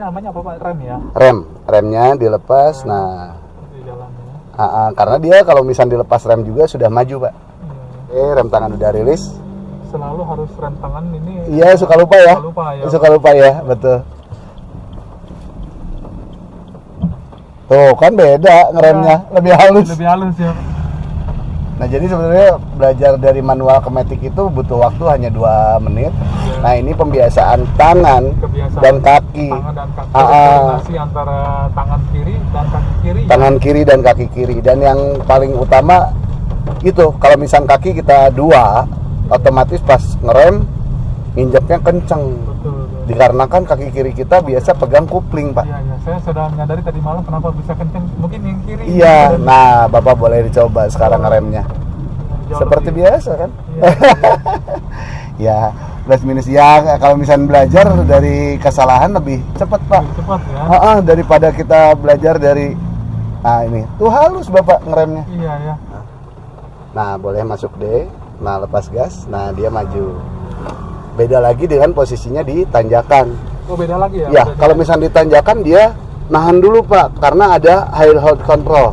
namanya apa Pak? Rem ya? Remnya dilepas. Nah, Di jalannya. karena dia kalau misalnya dilepas rem juga sudah maju Pak. Rem tangan udah rilis. Selalu harus rem tangan ini. Iya, suka lupa ya. Suka lupa ya, betul. Tuh kan beda ngeremnya, lebih halus. Lebih halus ya. Nah jadi sebenarnya belajar dari manual ke matic itu butuh waktu hanya 2 menit. Ya. Nah ini pembiasaan tangan dan kaki. Tangan dan kaki. Koordinasi antara tangan kiri dan kaki kiri. Tangan kiri dan kaki kiri. Dan yang paling utama itu kalau misal kaki kita 2, otomatis pas ngerem nginjeknya kenceng. Betul. Dikarenakan kaki kiri kita biasa pegang kupling Pak. Iya, saya sudah menyadari tadi malam kenapa bisa kenceng. Mungkin yang kiri. Iya, nah Bapak boleh dicoba sekarang ngeremnya. Seperti biasa kan? Ya, plus minus ya kalau misalnya belajar dari kesalahan lebih cepat Pak. Lebih cepat ya. Daripada kita belajar dari ini. Tuh halus Bapak ngeremnya. Iya ya. Nah, boleh masuk D. Nah, lepas gas. Nah, dia maju. Beda lagi dengan posisinya di tanjakan. Oh, beda lagi ya? Ya, kalau misalnya di tanjakan dia nahan dulu Pak, karena ada high hold control.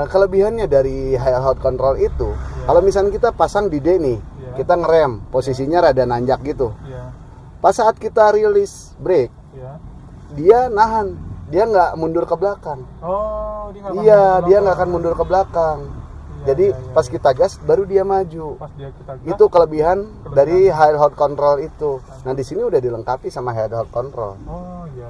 Kelebihannya dari high hold control itu, kalau misalnya kita pasang di D nih, kita ngerem, posisinya rada nanjak gitu. Pas saat kita rilis brake, dia nahan, dia nggak mundur ke belakang. Oh, dia nggak akan mundur ke belakang. Jadi pas kita gas baru dia maju. Kita gas, itu kelebihan dari high hold control itu. Nah di sini udah dilengkapi sama high hold control. Oh iya.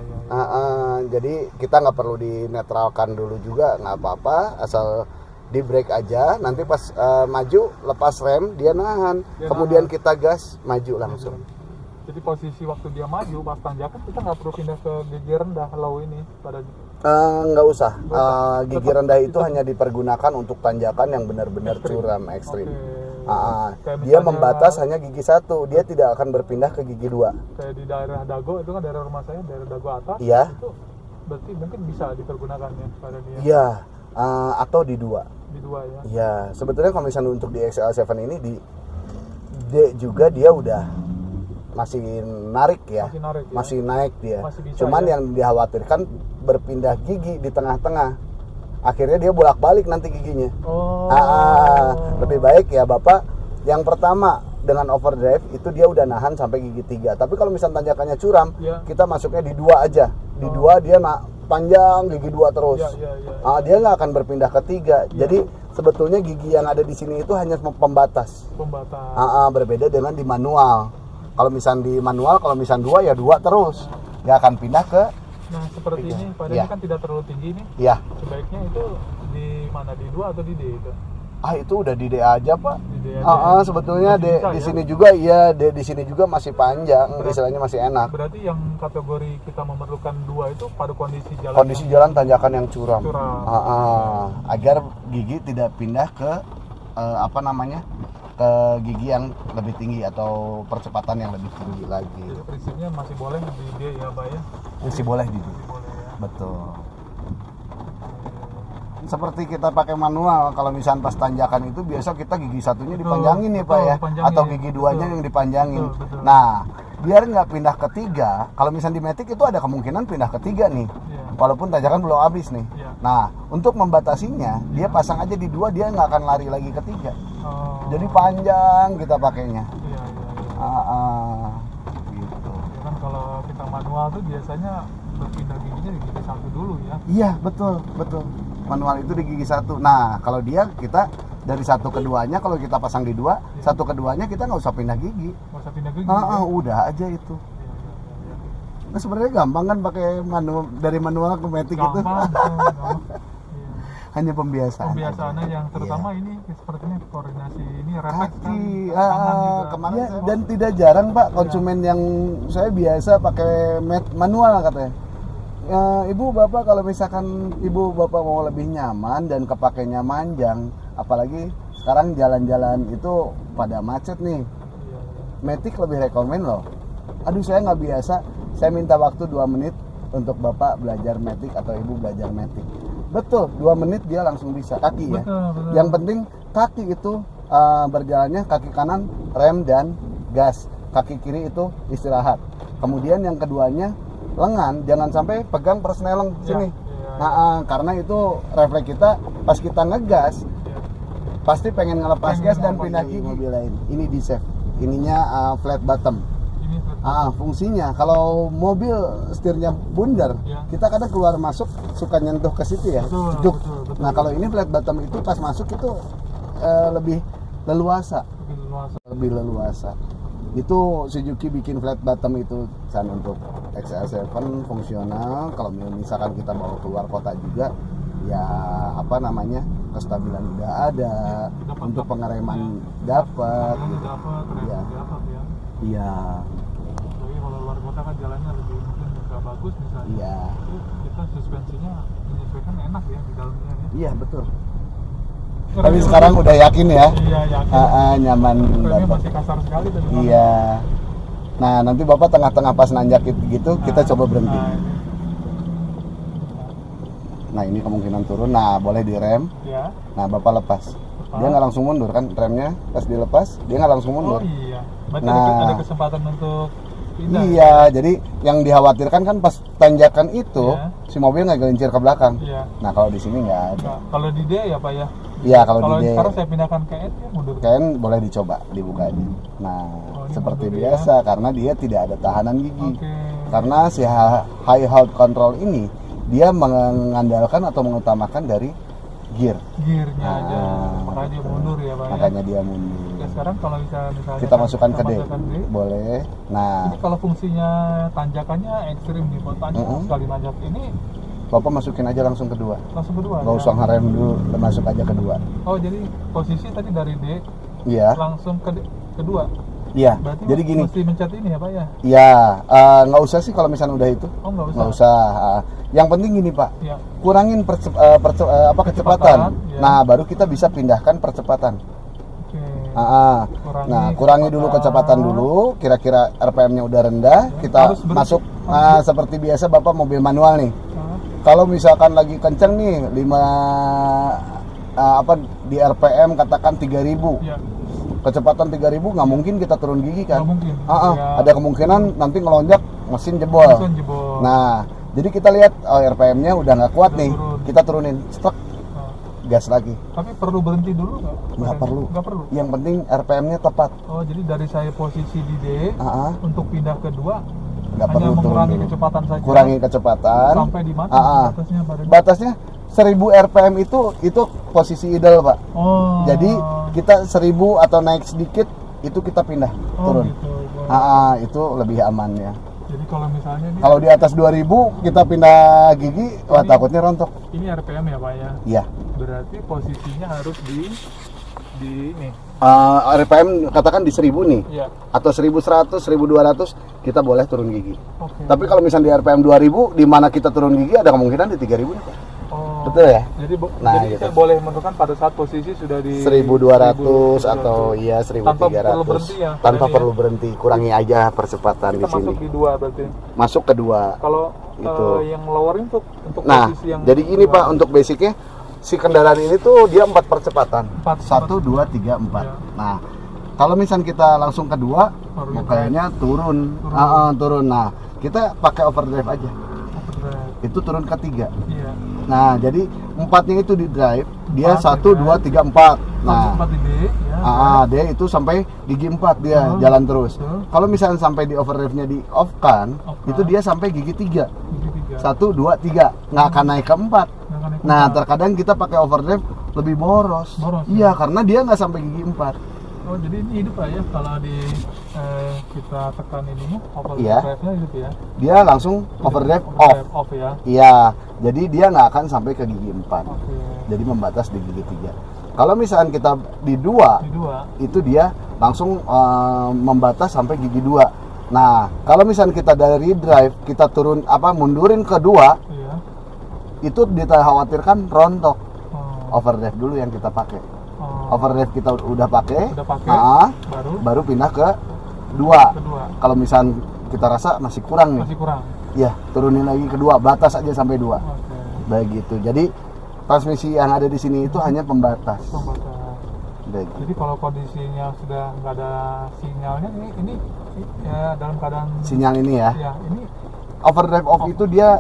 Jadi kita nggak perlu dinetralkan dulu juga, nggak apa-apa, asal di brake aja. Nanti pas maju lepas rem dia nahan, kemudian kita gas maju langsung. Jadi posisi waktu dia maju pas tanjakan kita nggak perlu pindah ke gigi rendah low ini pada. Nggak usah. Gigi rendah itu hanya dipergunakan untuk tanjakan yang benar-benar curam ekstrim. Dia membatas hanya gigi 1, dia tidak akan berpindah ke gigi 2. Kayak di daerah Dago itu kan daerah rumah saya, daerah Dago atas. Iya. Itu berarti mungkin bisa dipergunakan ya pada dia. Iya. Atau di 2. Di 2 ya. Iya. Sebetulnya kalau misalnya untuk di XL7 ini di D juga dia udah masih narik ya, masih naik dia. Cuman yang dikhawatirkan berpindah gigi di tengah-tengah, akhirnya dia bolak-balik nanti giginya. Lebih baik ya Bapak yang pertama dengan overdrive itu dia udah nahan sampai gigi 3. Tapi kalau misalnya tanjakannya curam, kita masuknya di 2 aja. Di 2 dia panjang gigi 2 terus. Dia nggak akan berpindah ke 3. Jadi sebetulnya gigi yang ada di sini itu hanya pembatas. Berbeda dengan di manual. Kalau misalnya di manual, kalau misalnya 2 ya 2 terus, nggak akan pindah ke. Nah seperti ini, padahal ini kan tidak terlalu tinggi nih. Iya. Sebaiknya itu di mana, di 2 atau di D itu? Itu udah di D aja Pak. Di D aja. Sebetulnya di sini juga di sini juga masih panjang, istilahnya masih enak. Berarti yang kategori kita memerlukan 2 itu pada kondisi jalan. Kondisi jalan tanjakan yang curam. Agar gigi tidak pindah ke ke gigi yang lebih tinggi atau percepatan yang lebih tinggi lagi. Jadi prinsipnya masih boleh di D ya Pak ya? Masih boleh di D. Betul. Seperti kita pakai manual, kalau misalnya pas tanjakan itu biasa kita gigi 1-nya dipanjangin ya Pak ya, atau gigi 2-nya yang dipanjangin. Nah, biar nggak pindah ke 3, kalau misalnya di matic itu ada kemungkinan pindah ke 3 nih, walaupun tanjakan belum habis nih. Nah, untuk membatasinya, dia pasang aja di 2, dia nggak akan lari lagi ke 3. Jadi panjang kita pakainya. Gitu. Kan kalau kita manual tuh biasanya berpindah giginya di gigi 1 dulu ya. Iya, betul. Manual itu di gigi 1. Nah, kalau dia kita dari 1 ke 2-nya, kalau kita pasang di 2, 1 ke 2-nya kita nggak usah pindah gigi. Nggak usah pindah gigi. Udah aja itu. Nah, sebenarnya gampang kan pakai dari manual ke matic itu. Hanya pembiasaannya yang terutama ini sepertinya koordinasi ini refleks kaki kemarin dan tidak jarang Pak konsumen yang saya biasa pakai manual katanya. Ibu bapak kalau misalkan ibu bapak mau lebih nyaman dan kepakainya manjang, apalagi sekarang jalan-jalan itu pada macet nih, matic lebih rekomen loh. Aduh saya nggak biasa, saya minta waktu 2 menit untuk bapak belajar matic atau ibu belajar matic. Betul, 2 menit dia langsung bisa. Kaki ya. Betul. Yang penting kaki itu berjalannya kaki kanan rem dan gas, kaki kiri itu istirahat. Kemudian yang keduanya lengan jangan sampai pegang persneleng sini. Karena itu refleks kita pas kita ngegas pasti pengen ngelepas gas dan pindah gigi. Mobil lain ini di save, ininya flat bottom. Fungsinya kalau mobil setirnya bundar, kita kadang keluar masuk suka nyentuh ke situ ya, betul. Nah kalau ini flat bottom itu pas masuk itu lebih leluasa. Itu Suzuki bikin flat bottom itu kan untuk XL7 fungsional. Kalau misalkan kita bawa keluar kota juga ya apa namanya, kestabilan udah ada, untuk pengereman dapat gitu. Iya. Jadi kalau luar kota kan jalannya lebih mungkin nggak bagus misalnya. Iya. Itu kita suspensinya menyesuaikan enak ya di dalamnya ya. Iya betul. Tapi sekarang udah yakin ya? Iya yakin. Nyaman. Remnya masih kasar sekali tadi. Iya. Nah nanti bapak tengah-tengah pas nanjak gitu kita coba berhenti. Nah ini kemungkinan turun. Nah boleh direm. Ya. Nah bapak lepas. Dia nggak langsung mundur kan, remnya pas dilepas dia nggak langsung mundur. Oh iya. Berarti ada kesempatan untuk pindah. Iya, jadi yang dikhawatirkan kan pas tanjakan itu si mobil nggak gelincir ke belakang. Iya. Nah kalau di sini nggak ada. Kalau di D ya pak ya. Iya kalau di D. Sekarang saya pindahkan ke N ya mundur. Ke N boleh dicoba dibuka aja. Nah seperti biasa karena dia tidak ada tahanan gigi. Karena si high hold control ini dia mengandalkan atau mengutamakan dari gearnya aja, makanya dia mundur ya pak. Makanya dia mundur. Ya, sekarang kalau misalnya kita masukkan ke D, boleh. Nah ini kalau fungsinya tanjakannya ekstrim nih, kalau tanjak sekali nanjak ini bapak masukin aja langsung kedua. Nggak usah ngerem dulu, masuk aja kedua. Oh jadi posisi tadi dari D langsung ke kedua. Iya. Berarti jadi gini. Mesti mencet ini ya pak ya? Iya. Nggak usah sih kalau misalnya udah itu. Oh nggak usah. Nggak usah. Yang penting gini pak. Ya. Kurangin kecepatan. Ya. Nah baru kita bisa pindahkan percepatan. Oke. Nah kurangi dulu kecepatan dulu. Kira-kira RPM-nya udah rendah. Kita masuk. Seperti biasa bapak mobil manual nih. Kalau misalkan lagi kenceng nih 5 di RPM katakan 3000. Ya. Kecepatan 3000 nggak mungkin kita turun gigi kan? Nggak mungkin. Ada kemungkinan nanti ngelonjak mesin jebol. Nah, jadi kita lihat RPM-nya udah nggak kuat nih, kita turunin, stok, gas lagi. Tapi perlu berhenti dulu nggak? Nggak perlu. Yang penting RPM-nya tepat. Oh, jadi dari saya posisi di D untuk pindah ke 2 nggak hanya perlu mengurangi kecepatan saja. Kurangi kecepatan. Sampai di mana batasnya? Batasnya 1000 RPM itu posisi ideal pak. Oh. Jadi kita 1000 atau naik sedikit itu kita pindah turun. Gitu. Itu lebih aman ya. Jadi kalau misalnya kalau di atas 2000 kita pindah gigi, wah takutnya rontok. Ini RPM ya pak ya? Iya. Berarti posisinya harus di ini. RPM katakan di 1000 nih. Iya. Atau 1100, 1200 kita boleh turun gigi. Okay. Tapi kalau misalnya di RPM 2000 di mana kita turun gigi ada kemungkinan di 3000 nih pak. Oh. Betul ya? Jadi gitu. kita boleh menentukan pada saat posisi sudah di 1200 atau iya 1300. Tanpa perlu berhenti ya. Tanpa perlu berhenti, kurangi aja percepatan kita di sini. Masuk di 2 berarti. Masuk ke 2. Kalau gitu. Yang lowering untuk posisi yang jadi ini pak untuk basicnya si kendaraan ini tuh dia 4 percepatan. 1 2 3 4. Ya. Nah, kalau misalnya kita langsung ke 2 kayaknya turun. Turun. Nah, kita pakai overdrive aja. Itu turun ke 3. Iya. Nah, jadi 4-nya itu di drive, dia 1 2 3 4. Nah, 4 di D ya. D itu sampai gigi 4 dia jalan terus. Kalau misalnya sampai di overdrive-nya di off kan, itu dia sampai gigi 3. 1 2 3, nggak akan naik ke 4. Nah, terkadang kita pakai overdrive lebih boros. Iya, karena dia nggak sampai gigi 4. Oh, jadi ini hidup lah ya kalau kita tekan ininya overdrive-nya gitu ya. Dia langsung overdrive off ya. Iya, jadi dia nggak akan sampai ke gigi 4. Jadi membatas di gigi 3. Kalau misalkan kita di 2, itu dia langsung membatas sampai gigi 2. Nah, kalau misalkan kita dari drive kita mundurin ke 2, itu dikhawatirkan rontok. Overdrive dulu yang kita pakai. Overdrive kita udah pakai, baru pindah ke 2. Kalau misalnya kita rasa masih kurang nih. Ya, turunin lagi ke 2, batas aja sampai 2. Begitu. Jadi transmisi yang ada di sini itu hanya pembatas. Jadi kalau kondisinya sudah nggak ada sinyalnya, ini ya dalam keadaan sinyal ini ya. Ya, ini overdrive off itu dia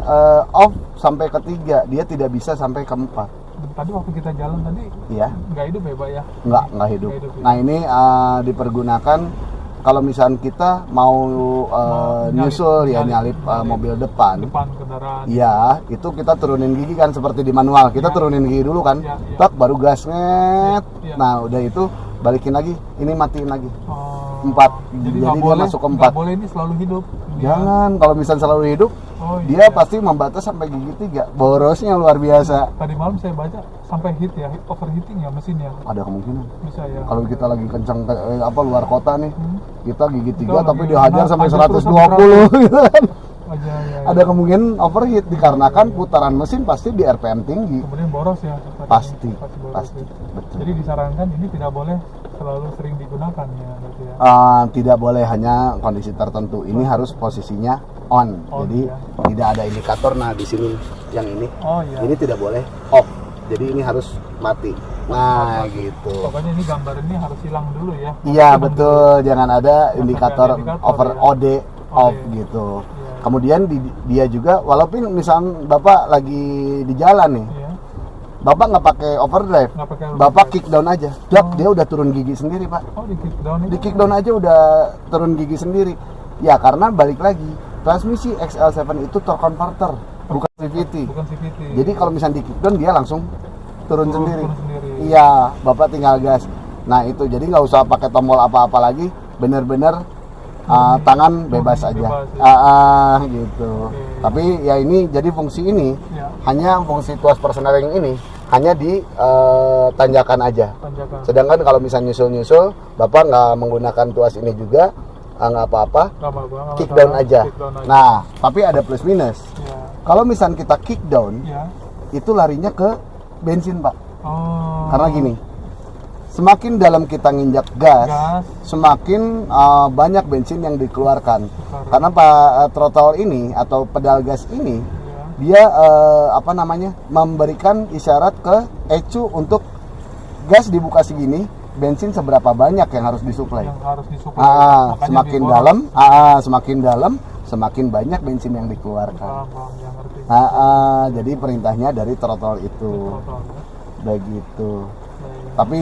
off sampai ke 3, dia tidak bisa sampai ke 4. Tadi waktu kita jalan tadi, iya, nggak hidup ya Pak ya? Nggak hidup. Ya? Nah ini dipergunakan kalau misalnya kita mau nyusul ya nyalip mobil depan kendaraan. Iya, itu kita turunin gigi kan seperti di manual. Kita turunin gigi dulu kan, tak baru gas net. Nah udah itu balikin lagi, ini matiin lagi. 4. Jadi dia masuk ke 4. Nggak boleh ini selalu hidup. Jangan, kalau misalnya selalu hidup, dia pasti membatas sampai gigi 3. Borosnya luar biasa. Tadi malam saya baca sampai hit ya, overheating ya mesinnya. Ada kemungkinan. Bisa ya. Kalau kita lagi kencang luar kota nih, kita gigi 3 Betul, tapi dihajar sampai 120 gitu kan. Ya. Ada kemungkinan overheat dikarenakan putaran mesin pasti di RPM tinggi. Kemudian boros ya. Pasti. Betul. Betul. Jadi disarankan ini tidak boleh selalu sering digunakan ya, berarti ya. Tidak boleh hanya kondisi tertentu. Ini harus posisinya on. Jadi tidak ada indikator. Nah di sini yang ini, ini tidak boleh off. Jadi ini harus mati. Nah gitu. Pokoknya ini gambar ini harus hilang dulu ya. Iya betul. Jangan ada indikator over ya. OD off gitu. Kemudian dia juga, walaupun misalnya Bapak lagi di jalan nih, Bapak nggak pakai overdrive, Bapak kick down aja, dia udah turun gigi sendiri Pak. Di kick down aja udah turun gigi sendiri. Ya karena balik lagi, transmisi XL7 itu torque converter, bukan CVT. Jadi kalau misalnya di kick down dia langsung turun sendiri. Iya, Bapak tinggal gas. Nah itu, jadi nggak usah pakai tombol apa-apa lagi, bener-bener tangan bebas aja, gitu. Tapi ya ini jadi fungsi ini hanya fungsi tuas persneling ini hanya di tanjakan aja. Sedangkan kalau misalnya nyusul Bapak nggak menggunakan tuas ini juga nggak apa-apa, kick down aja. Nah tapi ada plus minus. Kalau misalnya kita kick down itu larinya ke bensin Pak. Karena gini, semakin dalam kita nginjak gas, semakin banyak bensin yang dikeluarkan. Karena throttle ini atau pedal gas ini, dia memberikan isyarat ke ECU untuk gas dibuka segini, bensin seberapa banyak yang harus disuplai. Semakin dalam, semakin banyak bensin yang dikeluarkan. Jadi perintahnya dari throttle itu, begitu. Tapi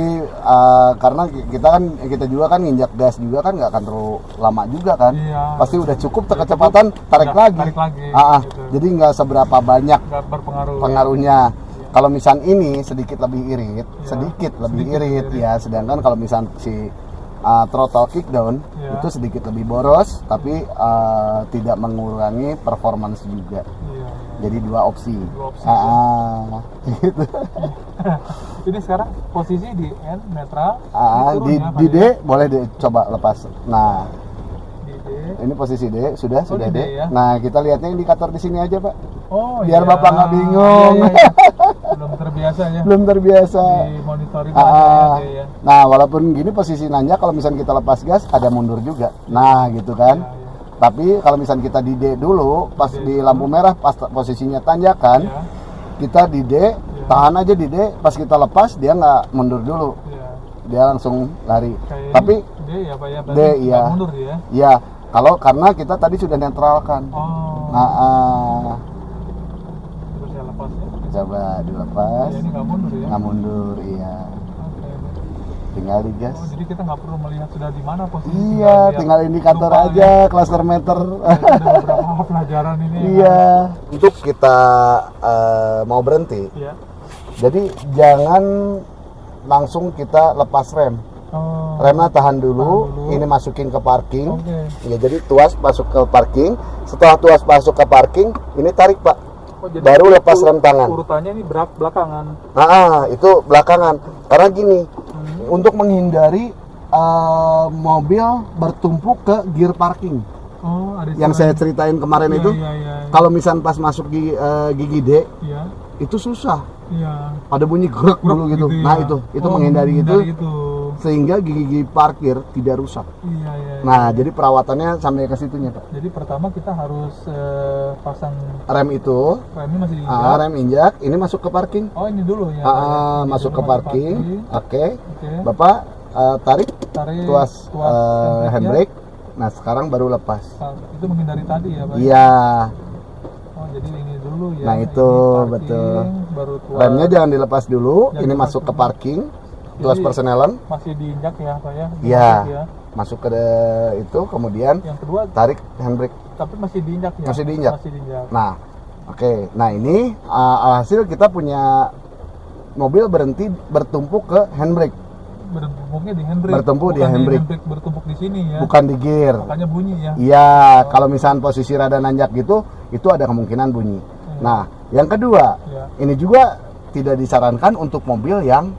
karena kita juga kan nginjak gas juga kan nggak akan terlalu lama juga kan, pasti udah cukup kecepatan tarik lagi. Gitu. Jadi nggak seberapa banyak pengaruhnya. Kalau misal ini sedikit lebih irit, ya. Sedangkan kalau misal si throttle kickdown itu sedikit lebih boros, tapi tidak mengurangi performance juga. Jadi dua opsi. Gitu. Ini sekarang posisi di N netral. Di D boleh coba lepas. Nah, di D. Ini posisi D, sudah D. Ya? Nah, kita lihatnya indikator di sini aja, Pak. Biar Biar Bapak nggak bingung. Belum terbiasa. Di monitoring ya. Nah, walaupun gini posisi nanjak, kalau misalnya kita lepas gas ada mundur juga. Nah, gitu kan. Tapi kalau misalnya kita di D dulu, pas di lampu merah, pas posisinya tanjakan, kita di D, tahan aja di D, pas kita lepas dia nggak mundur dulu, dia langsung lari. Tapi D ya Pak ya, D iya, mundur ya? Iya, karena kita tadi sudah netralkan. Terus ya lepas ya? Coba dilepas. Ini nggak mundur ya? Nggak mundur, iya. Tinggal digas. Jadi kita nggak perlu melihat sudah di mana posisi. Iya, tinggal indikator aja, cluster meter. Ada beberapa pelajaran ini. Iya. Untuk kita mau berhenti, jadi jangan langsung kita lepas rem. Remnya tahan dulu, ini masukin ke parking. Ya, jadi tuas masuk ke parking. Setelah tuas masuk ke parking, ini tarik Pak. Baru lepas rem tangan. Urutannya ini belakangan. Itu belakangan. Karena gini, untuk menghindari mobil bertumpuk ke gear parking. Yang saya ceritain kemarin itu, kalau misalnya pas masuk gigi D, itu susah. Ada bunyi grek dulu gitu. Nah itu menghindari itu, sehingga gigi parkir tidak rusak. Nah jadi perawatannya sampai ke situnya Pak. Jadi pertama kita harus pasang rem itu. Remnya masih diinjak. Rem injak, ini masuk ke parking. Ini dulu ya. Masuk ke parking. Oke. Bapak tarik tuas handbrake. Nah sekarang baru lepas. Itu menghindari tadi ya Pak? Iya. Jadi ini dulu ya. Nah itu parking, betul. Baru Remnya jangan dilepas dulu. Ini masuk ke parking. Tuas persenelan. Masih diinjak ya Pak ya? Iya. Masuk ke itu, kemudian yang kedua tarik handbrake. Tapi masih diinjak ya? Masih diinjak. Masih diinjak. Nah, oke. Nah ini alhasil kita punya mobil berhenti bertumpu ke handbrake. Bertumpuknya di handbrake. Bertumpu di handbrake. Bertumpuk di sini ya. Bukan di gear. Makanya bunyi ya. Iya, kalau misalnya posisi rada nanjak gitu, itu ada kemungkinan bunyi. Nah, yang kedua, ini juga tidak disarankan untuk mobil yang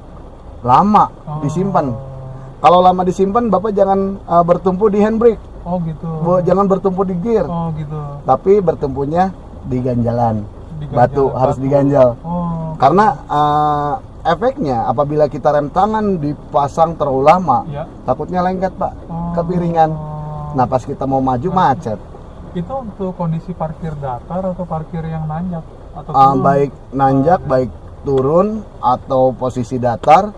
lama disimpan. Kalau lama disimpan, Bapak jangan bertumpu di handbrake. Oh gitu. Jangan bertumpu di gear. Oh gitu. Tapi bertumpunya di ganjalan. Batu harus diganjal. Karena efeknya apabila kita rem tangan dipasang terlalu lama, takutnya lengket Pak, kepiringan. Nah pas kita mau maju macet. Itu untuk kondisi parkir datar atau parkir yang nanjak? Atau baik nanjak, baik turun atau posisi datar,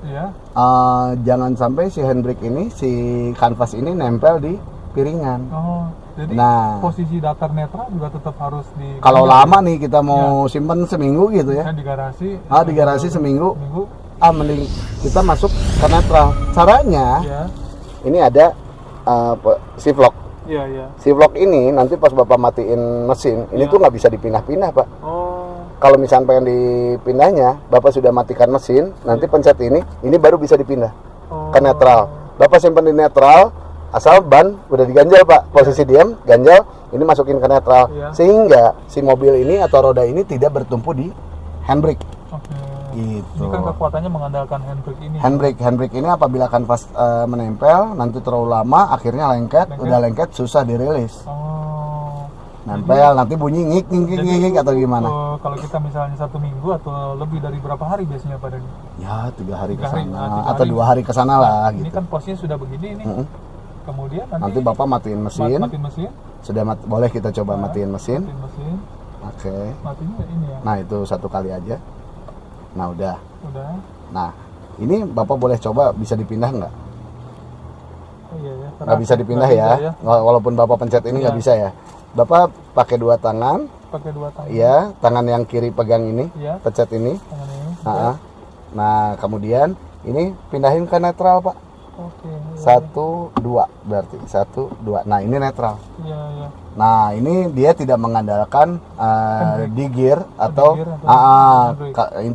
jangan sampai si handbrake ini, si kanvas ini nempel di piringan. Jadi nah, posisi datar netral juga tetap harus di. Kalau lama nih kita mau simpen seminggu gitu ya. Di garasi. Di garasi seminggu. Mending kita masuk ke netral. Caranya, ini ada C-vlog. Iya. C-vlog ini nanti pas Bapak matiin mesin, ini tuh nggak bisa dipindah-pindah Pak. Kalau misalnya pengen dipindahnya, Bapak sudah matikan mesin, nanti pencet ini baru bisa dipindah ke netral. Bapak simpen di netral. Asal ban udah diganjal Pak, posisi diam, ganjal, ini masukin ke netral, sehingga si mobil ini atau roda ini tidak bertumpu di handbrake. Gitu. Ini kan kekuatannya mengandalkan handbrake ini. Handbrake ini apabila kanvas menempel, nanti terlalu lama, akhirnya lengket. Udah lengket susah dirilis. Nempel, jadi, nanti bunyi ngik atau gimana? Kalau kita misalnya 1 minggu atau lebih dari berapa hari biasanya Pak Dani? Ya 3 hari ke sana atau 2 hari ke sana lah. Ini gitu. kan posisinya sudah begini ini. Kemudian nanti Bapak matiin mesin. Sudah boleh kita coba matiin mesin. Oke. Matinya ini ya. Nah, itu 1 kali aja. Nah, udah. Nah, ini Bapak boleh coba bisa dipindah nggak? Iya. Nggak bisa dipindah ya. Walaupun Bapak pencet ini nggak bisa ya. Bapak pakai 2 tangan. Iya, tangan yang kiri pegang ini, pencet ini. Tangan ini. Nah, kemudian ini pindahin ke netral Pak. 1, 2 berarti 1, 2. Nah ini netral. Nah ini dia tidak mengandalkan di gear atau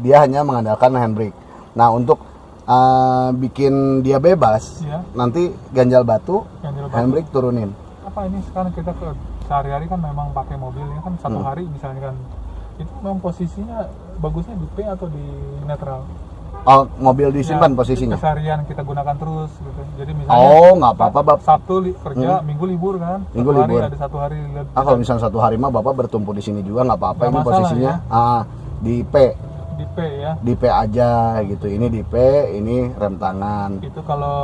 dia hanya mengandalkan handbrake. Nah untuk bikin dia bebas, nanti ganjal batu, handbrake turunin. Apa ini sekarang kita sehari-hari kan memang pakai mobilnya kan 1 hari misalnya kan, itu memang posisinya bagusnya di P atau di netral? Mobil disimpan posisinya. Keseharian kita gunakan terus gitu. Jadi misalnya nggak apa-apa Bapak. Sabtu kerja, Minggu libur kan. Minggu libur. Ada 1 hari. Kalau misalnya 1 hari mah Bapak bertumpu di sini juga nggak apa-apa. Ini posisinya di P. Di P ya. Di P aja gitu. Ini di P, ini rem tangan. Itu kalau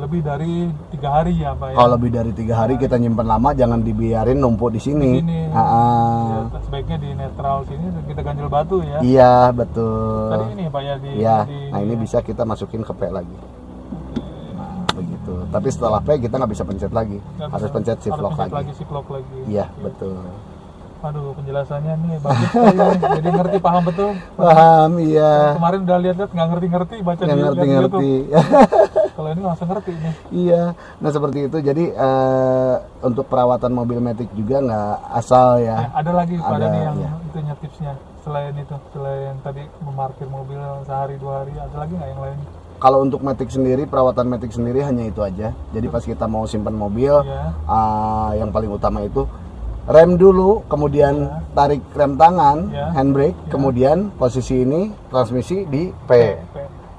lebih dari 3 hari ya Pak ya. Kalau lebih dari 3 hari kita nyimpen lama, jangan dibiarin numpuk di sini. Ya, sebaiknya di netral sini kita ganjel batu ya. Iya betul. Tadi ini Pak ya nah ini bisa kita masukin ke P lagi. Nah begitu. Tapi setelah P kita nggak bisa pencet lagi. Harus pencet shift lock lagi. Iya betul. Aduh penjelasannya nih bagus sekali. Jadi ngerti, paham betul. Paham iya. Kemarin udah lihat nggak ngerti baca di ngerti. Kalau ini langsung ngerti nih. Iya. Nah seperti itu. Jadi untuk perawatan mobil matic juga nggak asal ya. Ada lagi pada nih yang itunya tipsnya. Selain tadi memarkir mobil sehari 2 hari, ada lagi nggak yang lain? Kalau untuk matic sendiri, perawatan matic sendiri hanya itu aja. Jadi pas kita mau simpan mobil, yang paling utama itu rem dulu, kemudian tarik rem tangan, handbrake, kemudian posisi ini transmisi di P.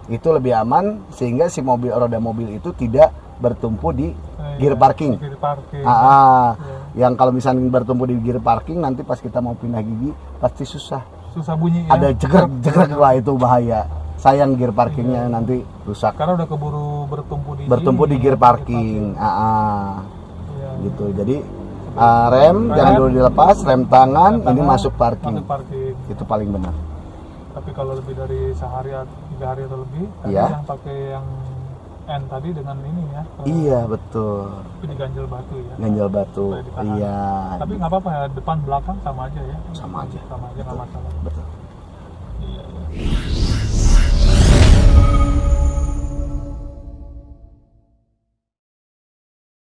Itu lebih aman sehingga si roda mobil itu tidak bertumpu di gear parking. Yang kalau misalnya bertumpu di gear parking, nanti pas kita mau pindah gigi pasti susah bunyi. Ada jegrek wah itu bahaya. Sayang gear parkingnya nanti rusak. Karena udah keburu bertumpu di gear parking. Gitu. Jadi rem jangan dulu dilepas, rem tangan ini masuk parking. Itu paling benar. Tapi kalau lebih dari 3 hari atau lebih, yang pakai yang N tadi dengan ini ya. Iya betul. Tapi diganjel batu ya. Ganjel batu. Iya. Tapi nggak apa-apa ya, depan belakang sama aja ya. Sama aja. Sama aja nggak masalah. Betul.